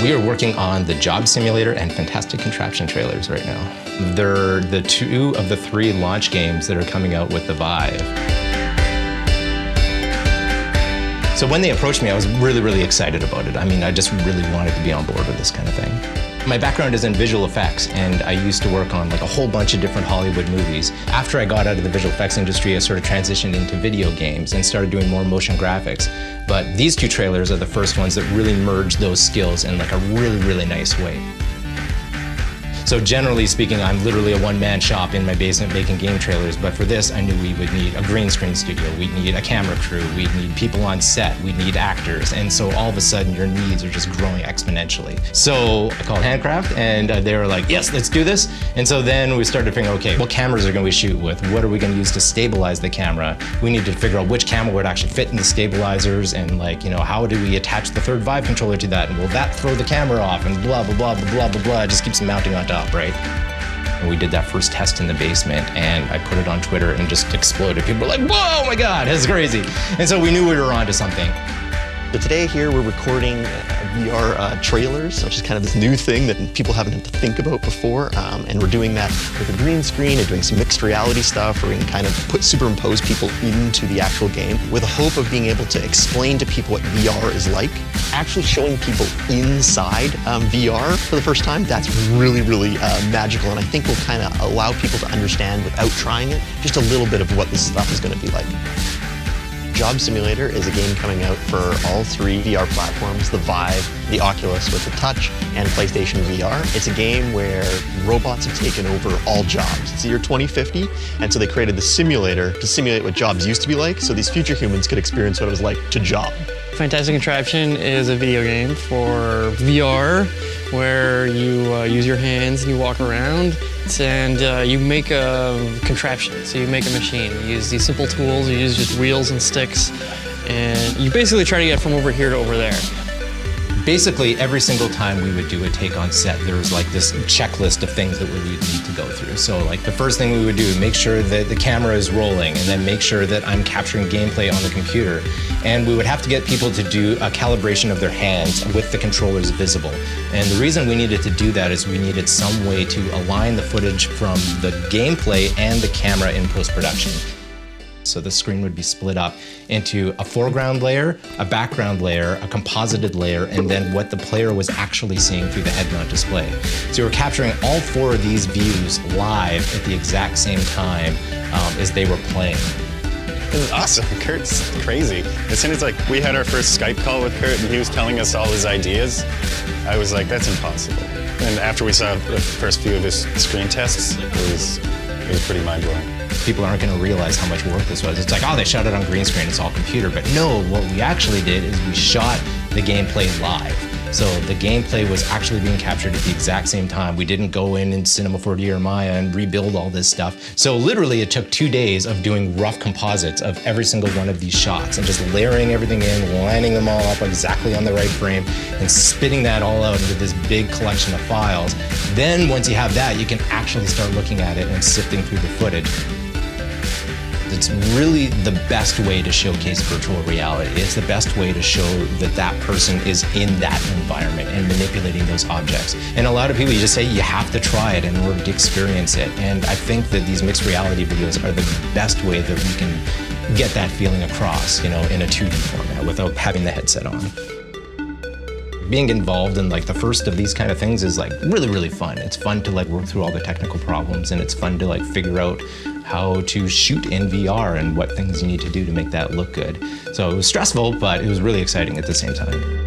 We are working on the Job Simulator and Fantastic Contraption trailers right now. They're the 2 of the 3 launch games that are coming out with the VIVE. So when they approached me, I was really excited about it. I mean, I just really wanted to be on board with this kind of thing. My background is in visual effects, and I used to work on like a whole bunch of different Hollywood movies. After I got out of the visual effects industry, I sort of transitioned into video games and started doing more motion graphics. But these 2 trailers are the first ones that really merged those skills in like a really nice way. So generally speaking, I'm literally a one-man shop in my basement making game trailers, but for this, I knew we would need a green screen studio, we'd need a camera crew, we'd need people on set, we'd need actors, and so all of a sudden your needs are just growing exponentially. So I called Handcraft, and they were like, yes, let's do this. And so then we started figuring, okay, what cameras are we shoot with? What are we gonna use to stabilize the camera? We need to figure out which camera would actually fit in the stabilizers, and like, you know, how do we attach the third VIVE controller to that? And will that throw the camera off? And blah, blah. It just keeps mounting on top. Right? And we did that first test in the basement, and I put it on Twitter and just exploded. People were like, whoa, my God, that's crazy. And so we knew we were onto something. So today here we're recording VR trailers, which is kind of this new thing that people haven't had to think about before. And we're doing that with a green screen and doing some mixed reality stuff where we can kind of superimpose people into the actual game with the hope of being able to explain to people what VR is like. Actually showing people inside VR for the first time, that's really magical, and I think will kind of allow people to understand without trying it just a little bit of what this stuff is going to be like. Job Simulator is a game coming out for all 3 VR platforms, the VIVE, the Oculus with the Touch, and PlayStation VR. It's a game where robots have taken over all jobs. It's the year 2050, and so they created the simulator to simulate what jobs used to be like, so these future humans could experience what it was like to job. Fantastic Contraption is a video game for VR where you use your hands and you walk around and you make a contraption. So you make a machine. You use these simple tools, you use just wheels and sticks, and you basically try to get from over here to over there. Basically, every single time we would do a take on set, there was like this checklist of things that we would need to go through. So like the first thing we would do is make sure that the camera is rolling, and then make sure that I'm capturing gameplay on the computer. And we would have to get people to do a calibration of their hands with the controllers visible. And the reason we needed to do that is we needed some way to align the footage from the gameplay and the camera in post-production. So the screen would be split up into a foreground layer, a background layer, a composited layer, and then what the player was actually seeing through the head-mount display. So we were capturing all 4 of these views live at the exact same time as they were playing. This is awesome. Kert's crazy. As soon as we had our first Skype call with Kert and he was telling us all his ideas, I was like, that's impossible. And after we saw the first few of his screen tests, it was pretty mind-blowing. People aren't going to realize how much work this was. It's like, oh, they shot it on green screen, it's all computer. But no, what we actually did is we shot the gameplay live. So the gameplay was actually being captured at the exact same time. We didn't go in Cinema 4D or Maya and rebuild all this stuff. So literally it took 2 days of doing rough composites of every single one of these shots and just layering everything in, lining them all up exactly on the right frame, and spitting that all out into this big collection of files. Then once you have that, you can actually start looking at it and sifting through the footage. It's really the best way to showcase virtual reality. It's the best way to show that that person is in that environment and manipulating those objects. And a lot of people, you just say you have to try it in order to experience it. And I think that these mixed reality videos are the best way that we can get that feeling across, you know, in a 2D format without having the headset on. Being involved in like the first of these kind of things is like really fun. It's fun to like work through all the technical problems, and it's fun to like figure out how to shoot in VR and what things you need to do to make that look good. So it was stressful, but it was really exciting at the same time.